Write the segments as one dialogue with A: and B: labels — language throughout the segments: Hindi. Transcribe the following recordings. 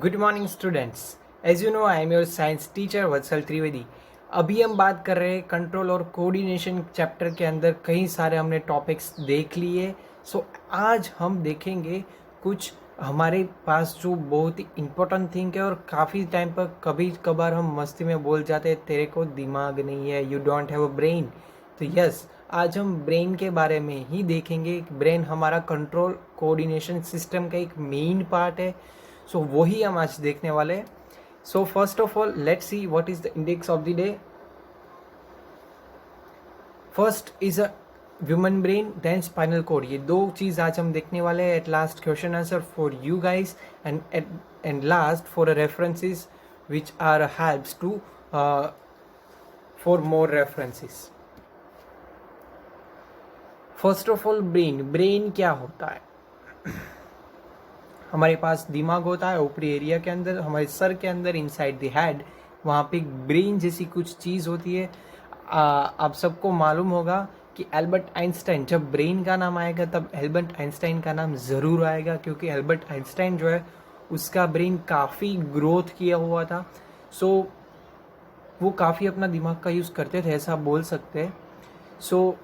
A: Good morning students. As you know I am your science teacher Vatsal Trivedi. अभी हम बात कर रहे हैं कंट्रोल और कोऑर्डिनेशन चैप्टर के अंदर कई सारे हमने टॉपिक्स देख लिए। सो आज हम देखेंगे कुछ हमारे पास जो बहुत ही इम्पोर्टेंट थिंग है और काफ़ी टाइम पर कभी कभार हम मस्ती में बोल जाते हैं तेरे को दिमाग नहीं है, you don't have a brain. तो यस, आज हम ब्रेन के बारे में ही देखेंगे। ब्रेन हमारा कंट्रोल कोऑर्डिनेशन सिस्टम का एक मेन पार्ट है। सो वही हम आज देखने वाले हैं। So first of all let's see what is the index of the day. First is a human brain, then spinal cord. ये दो चीज आज हम देखने वाले हैं। At last question answer for you guys and last for a references which are helps to for more references. First of all brain क्या होता है? हमारे पास दिमाग होता है ऊपरी एरिया के अंदर, हमारे सर के अंदर इनसाइड द हेड, वहाँ पे ब्रेन जैसी कुछ चीज़ होती है। आप सबको मालूम होगा कि एल्बर्ट आइंस्टाइन, जब ब्रेन का नाम आएगा तब एल्बर्ट आइंस्टाइन का नाम ज़रूर आएगा, क्योंकि एल्बर्ट आइंस्टाइन जो है उसका ब्रेन काफ़ी ग्रोथ किया हुआ था। सो वो काफ़ी अपना दिमाग का यूज़ करते थे, ऐसा बोल सकते हैं। सो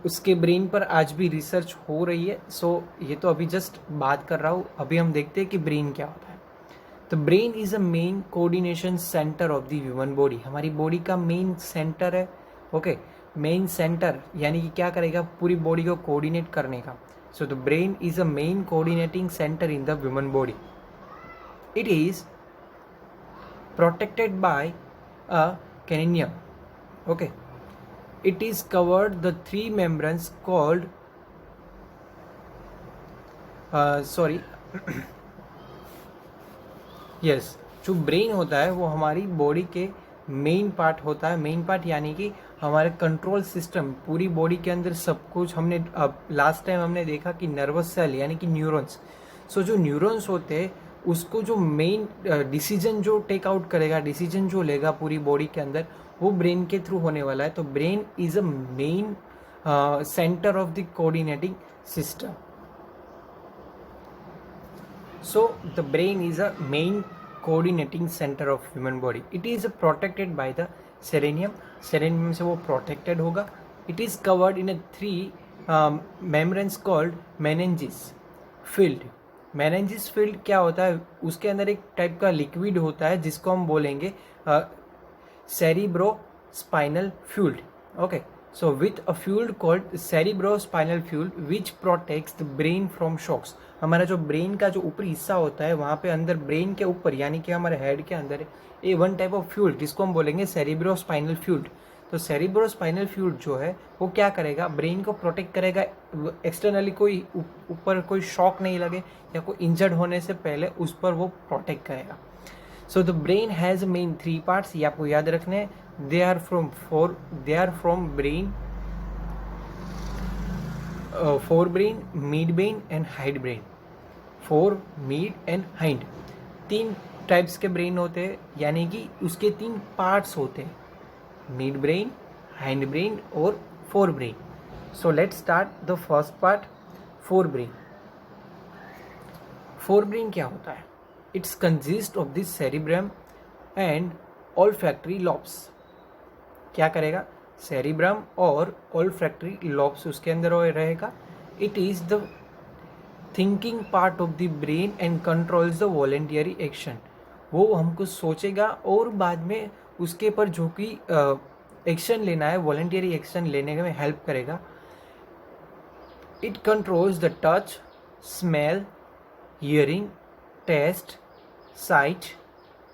A: उसके ब्रेन पर आज भी रिसर्च हो रही है। सो ये तो अभी जस्ट बात कर रहा हूँ, अभी हम देखते हैं कि ब्रेन क्या होता है। तो brain is a main coordination centre of the human body. हमारी बॉडी का मेन सेंटर है। ओके, मेन सेंटर यानी कि क्या करेगा, पूरी बॉडी को कोऑर्डिनेट करने का। सो the brain is a main coordinating centre in the human body. It is protected by a cranium. Okay, it is covered the three membranes called sorry yes, जो ब्रेन होता है वो हमारी बॉडी के मेन पार्ट होता है। मेन पार्ट यानी कि हमारे कंट्रोल सिस्टम, पूरी बॉडी के अंदर सब कुछ। हमने लास्ट टाइम हमने देखा कि नर्वस सेल यानी कि न्यूरॉन्स। सो जो न्यूरॉन्स होते हैं उसको जो मेन डिसीजन जो टेक आउट करेगा, डिसीजन जो लेगा पूरी बॉडी के अंदर, वो ब्रेन के थ्रू होने वाला है। तो brain is a main centre of the coordinating system. So the brain is a main coordinating center of human body. It is protected by the selenium. Selenium से वो protected होगा. It is covered in a three membranes called meninges field. meninges field क्या होता है? उसके अंदर एक टाइप का लिक्विड होता है जिसको हम बोलेंगे cerebrospinal fluid. Okay, so with a fluid called cerebrospinal fluid which protects the brain from shocks. हमारा जो ब्रेन का जो ऊपरी हिस्सा होता है वहाँ पे अंदर ब्रेन के ऊपर यानी कि हमारे हेड के अंदर ये वन टाइप ऑफ फ्लूइड जिसको हम बोलेंगे सेरिब्रोस्पाइनल फ्लूइड. तो सेरिब्रोस्पाइनल फ्लूइड जो है वो क्या करेगा, ब्रेन को प्रोटेक्ट करेगा। एक्सटर्नली कोई ऊपर कोई शॉक नहीं लगे या कोई इंजर्ड होने से पहले उस पर वो प्रोटेक्ट करेगा. So the brain has main three parts, ये आपको याद रखने. They are from brain, forebrain, midbrain and hind brain. Fore, mid and hind, तीन टाइप्स के ब्रेन होते हैं, यानी कि उसके तीन पार्ट्स होते हैं, मिड ब्रेन, हाइंड ब्रेन और fore brain. So let's start the first part, fore brain. Fore brain क्या होता है? It's consist of this cerebrum and olfactory lobes. क्या करेगा? सेरिब्रम और ऑल्फैक्टरी लॉब्स उसके अंदर रहेगा. It is the thinking part of the brain and controls the voluntary action. वो हमको सोचेगा और बाद में उसके पर जो कि एक्शन लेना है, वॉलेंटियरी एक्शन लेने में हेल्प करेगा. It controls the touch, smell, hearing, taste, sight,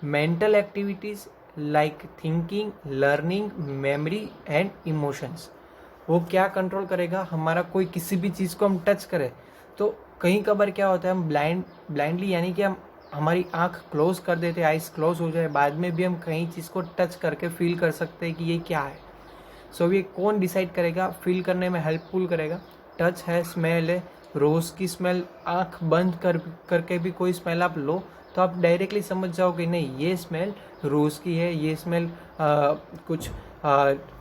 A: mental activities like thinking, learning, memory and emotions. वो क्या कंट्रोल करेगा? हमारा कोई किसी भी चीज़ को हम टच करें तो कहीं कभार क्या होता है, हम ब्लाइंडली यानी कि हम हमारी आंख क्लोज कर देते हैं, आइज क्लोज हो जाए, बाद में भी हम कहीं चीज़ को टच करके फील कर सकते हैं कि ये क्या है. सो ये कौन डिसाइड करेगा? फील करने में हेल्पफुल करेगा. टच है, स्मेल है, रोज़ की स्मेल आंख बंद करके भी कोई स्मेल आप लो तो आप डायरेक्टली समझ जाओगे नहीं ये स्मेल रोज़ की है, ये स्मेल कुछ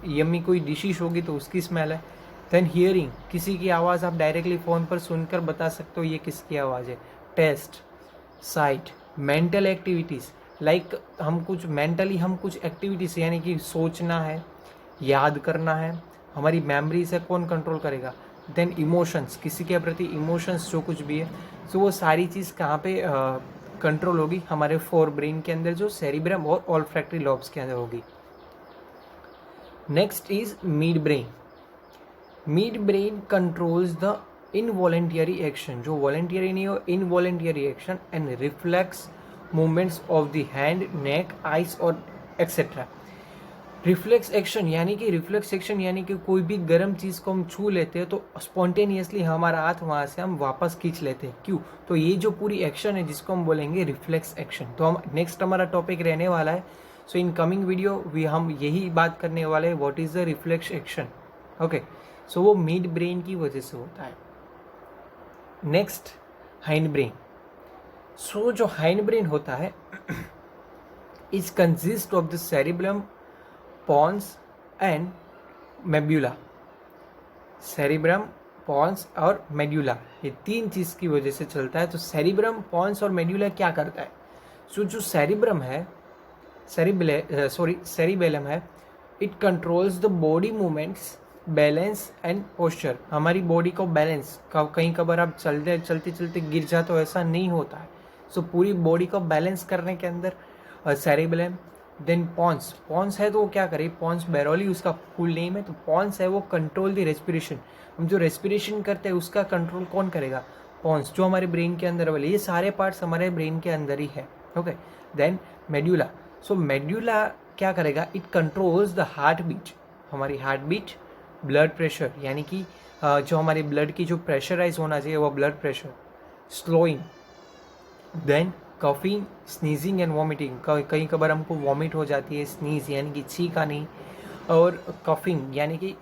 A: यम्मी कोई डिशिश होगी तो उसकी स्मेल है. देन हियरिंग, किसी की आवाज़ आप डायरेक्टली फ़ोन पर सुनकर बता सकते हो ये किसकी आवाज़ है. Taste, sight, mental activities like हम कुछ एक्टिविटीज़ यानी कि सोचना है, याद करना है, हमारी मेमोरी से कौन कंट्रोल करेगा। देन इमोशंस, किसी के प्रति इमोशंस जो कुछ भी है, सो वो सारी चीज़ कहाँ पे कंट्रोल होगी, हमारे फोर ब्रेन के अंदर जो सेरिब्रम और ऑल्फैक्टरी लॉब्स के अंदर होगी। Next is mid brain. Mid brain controls the involuntary action, जो वॉलेंटरी नहीं हो, involuntary action and reflex movements of the hand, neck, eyes और एक्सेट्रा। रिफ्लेक्स एक्शन यानी कि कोई भी गर्म चीज़ को हम छू लेते हैं तो स्पॉन्टेनियसली हमारा हाथ वहाँ से हम वापस खींच लेते हैं, क्यों? तो ये जो पूरी एक्शन है जिसको हम बोलेंगे रिफ्लेक्स एक्शन। तो हम नेक्स्ट हमारा टॉपिक रहने वाला है, सो इन कमिंग वीडियो हम यही बात करने वाले हैं, what is the reflex action. Okay, so वो मिड ब्रेन की वजह से होता है। Next, hind brain. सो जो हाइंड ब्रेन होता है is consist of the cerebrum, pons and medulla. Cerebrum, pons और मेड्यूला, ये तीन चीज़ की वजह से चलता है। तो सेरिब्रम, पॉन्स और मेड्यूला क्या करता है? सो जो सेरिब्रम है, सेरिबेलम है, it controls the body movements, balance and posture. हमारी बॉडी को बैलेंस, कहीं कभार आप चलते चलते गिर जाते हो, ऐसा नहीं होता है। सो पूरी बॉडी को बैलेंस करने के अंदर सेरिबेलम। देन पॉन्स है तो वो क्या करे, पॉन्स बैरोली उसका फुल नेम है। तो पॉन्स है वो कंट्रोल द रेस्पिरेशन, हम जो रेस्पिरेशन करते हैं उसका कंट्रोल कौन करेगा? पॉन्स, जो हमारे ब्रेन के अंदर वाले, ये सारे पार्ट्स हमारे ब्रेन के अंदर ही है। Okay, then medulla. So medulla क्या करेगा? It controls the heart beat, हमारी हार्ट बीट, ब्लड प्रेशर यानी कि जो हमारे ब्लड की जो प्रेशराइज होना चाहिए वो blood pressure, slowing, then coughing, sneezing and vomiting. कहीं कभार हमको वॉमिट हो जाती है, स्नीज यानी कि छींक आनी, और कफिंग यानी कि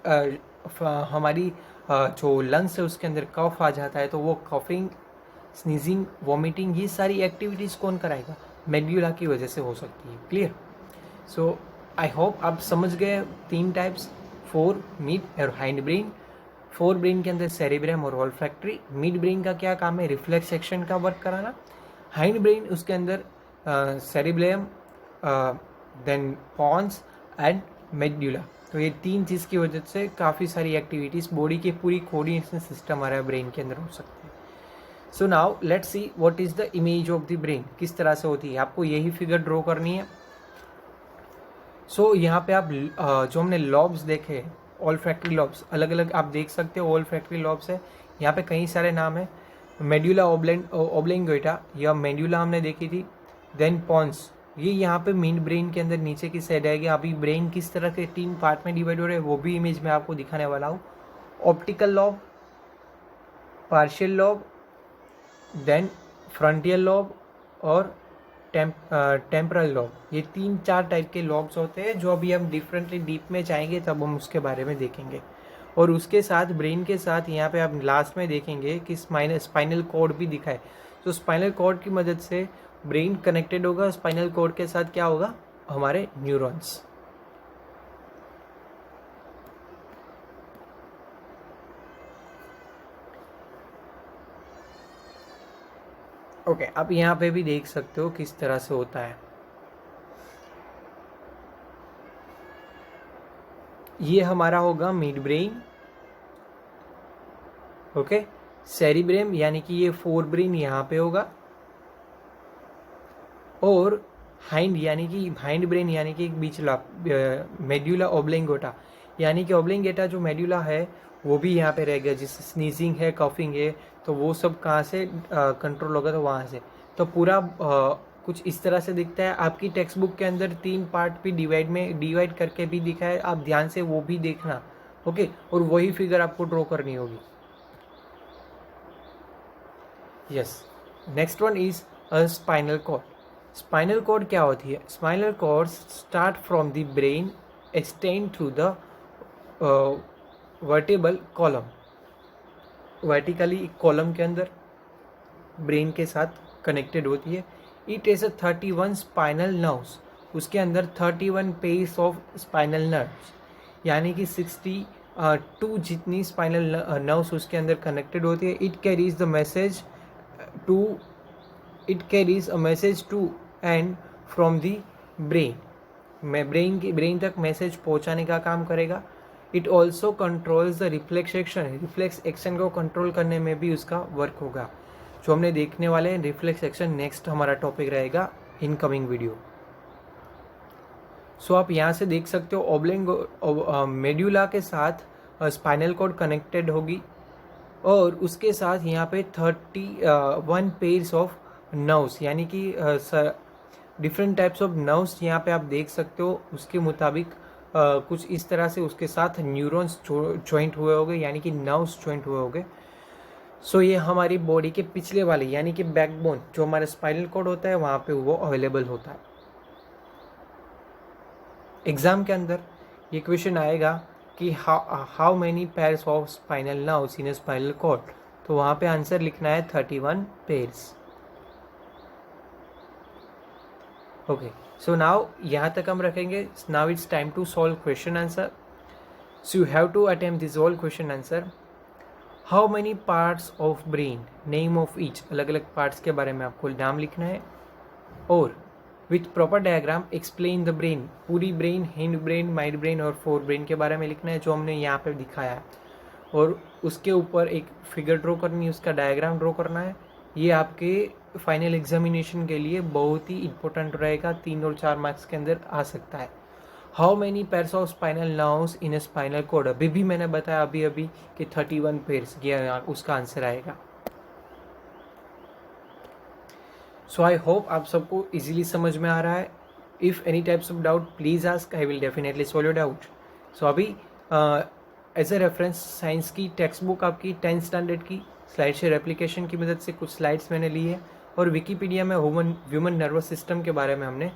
A: हमारी जो लंग्स है उसके अंदर कफ आ जाता है, तो वो कफिंग, स्नीजिंग, वॉमिटिंग, ये सारी एक्टिविटीज़ कौन कराएगा? मेड्यूला की वजह से हो सकती है। क्लियर? सो आई होप आप समझ गए तीन टाइप्स, फोर, मिड और हाइंड ब्रेन। फोर ब्रेन के अंदर सेरिब्रम और ऑल्फैक्टरी। मिड ब्रेन का क्या काम है? रिफ्लेक्स एक्शन का वर्क कराना। हाइंड ब्रेन उसके अंदर cerebrum, then pons and medulla. तो ये तीन चीज़ की वजह से काफ़ी सारी एक्टिविटीज़ बॉडी के पूरी कोऑर्डिनेशन सिस्टम हमारे ब्रेन के अंदर हो सकती है। So now let's see what is the image of the brain, किस तरह से होती है। आपको यही फिगर ड्रॉ करनी है। सो यहाँ पे आप जो हमने लॉब्स देखे, ऑल्फैक्टरी लॉब्स, अलग अलग आप देख सकते हो ऑल्फैक्टरी लॉब्स है। यहाँ पे कई सारे नाम है। मेड्यूला ओब्लेंगेटा या मेड्यूला हमने देखी थी। देन पॉन्स, ये यहाँ पे मिड ब्रेन के अंदर नीचे की साइड आएगी। अभी ब्रेन किस तरह के तीन पार्ट में डिवाइड हो रहे हैं वो भी इमेज में आपको दिखाने वाला हूँ। Optical lobe, parietal lobe, then frontal lobe और टेम्परल लॉब। ये तीन चार टाइप के लॉब्स होते हैं जो अभी हम डिफरेंटली डीप में जाएंगे तब हम उसके बारे में देखेंगे। और उसके साथ ब्रेन के साथ यहाँ पे आप लास्ट में देखेंगे कि स्पाइनल कॉर्ड भी दिखा है। तो स्पाइनल कॉर्ड की मदद से ब्रेन कनेक्टेड होगा, स्पाइनल कॉर्ड के साथ क्या होगा? हमारे न्यूरॉन्स। ओके, आप यहाँ पे भी देख सकते हो किस तरह से होता है। ये हमारा होगा मिड ब्रेन। ओके, सेरिब्रम यानी कि ये फोर ब्रेन यहाँ पे होगा, और हाइंड यानी कि हाइंड ब्रेन यानी कि बीचला मेड्यूला ओब्लेंगेटा, यानी कि ओब्लेंगेटा जो मेड्यूला है वो भी यहाँ पे रह गया। जिससे स्नीजिंग है, कफिंग है, तो वो सब कहाँ से कंट्रोल होगा? तो वहाँ से। तो पूरा कुछ इस तरह से दिखता है। आपकी टेक्स्ट बुक के अंदर तीन पार्ट भी डिवाइड करके भी दिखा है, आप ध्यान से वो भी देखना। ओके, और वही फिगर आपको ड्रॉ करनी होगी। Yes, next one is a spinal cord. Spinal cord क्या होती है? Spinal cord start from the brain, extend through the vertebral column. Vertically column के अंदर ब्रेन के साथ कनेक्टेड होती है। इट इज़ 31 स्पाइनल नर्व्स, उसके अंदर 31 पेयर्स ऑफ स्पाइनल नर्व्स, यानी कि 62 जितनी स्पाइनल नर्व्स उसके अंदर कनेक्टेड होती है। It carries the message to it carries a message to and from the brain, brain तक मैसेज पहुंचाने का काम करेगा। It also controls the reflex action, reflex action को कंट्रोल करने में भी उसका वर्क होगा। जो हमने देखने वाले हैं रिफ्लेक्स एक्शन, नेक्स्ट हमारा टॉपिक रहेगा इनकमिंग वीडियो। सो आप यहाँ से देख सकते हो ओब्लिंग मेड्यूला के साथ स्पाइनल कॉर्ड कनेक्टेड होगी और उसके साथ यहाँ पे 31 पेयर्स ऑफ नर्व्स, यानी कि डिफरेंट टाइप्स ऑफ नर्व्स यहाँ पे आप देख सकते हो। उसके मुताबिक कुछ इस तरह से उसके साथ न्यूरॉन्स ज्वाइंट हुए होंगे, यानी कि नर्व्स ज्वाइंट हुए होंगे। सो ये हमारी बॉडी के पिछले वाले यानी कि बैकबोन जो हमारा स्पाइनल कॉर्ड होता है वहाँ पे वो अवेलेबल होता है। एग्जाम के अंदर ये क्वेश्चन आएगा कि how many pairs of spinal nerves in spinal cord, तो वहाँ पे आंसर लिखना है 31 पेयर्स। ओके, सो नाउ यहाँ तक हम रखेंगे। Now it's time to solve question answer. So you have to attempt this all question answer. How many parts of brain, name of each, अलग अलग पार्ट्स के बारे में आपको नाम लिखना है। और with proper diagram explain the brain, पूरी brain, hind brain, mid brain और फोर ब्रेन के बारे में लिखना है जो हमने यहाँ पे दिखाया है। और उसके ऊपर एक फिगर ड्रॉ करनी है, उसका डायग्राम ड्रॉ करना है। ये आपके फाइनल एग्जामिनेशन के लिए बहुत ही इंपॉर्टेंट रहेगा, 3 और 4 मार्क्स के अंदर आ सकता है। How many pairs of spinal nerves in a spinal cord, अभी भी मैंने बताया अभी कि 31 पेयर्स, ये उसका आंसर आएगा। सो आई होप आप सबको इजीली समझ में आ रहा है। If any types of doubt please ask, I will definitely solve your doubt. So अभी एज ए रेफरेंस साइंस की टेक्स्ट बुक आपकी 10th स्टैंडर्ड की स्लाइड शेयर एप्लीकेशन की मदद से कुछ स्लाइड्स मैंने ली है, और विकीपीडिया में ह्यूमन नर्वस सिस्टम के बारे में हमने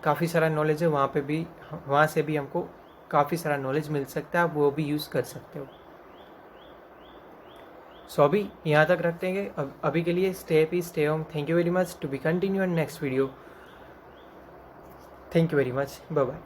A: काफ़ी सारा नॉलेज है, वहाँ से भी हमको काफ़ी सारा नॉलेज मिल सकता है, आप वो भी यूज़ कर सकते हो। सो अभी यहाँ तक रखते हैं। अभी के लिए stay happy, stay home. Thank you very much, to be continue in next video. Thank you very much, bye bye.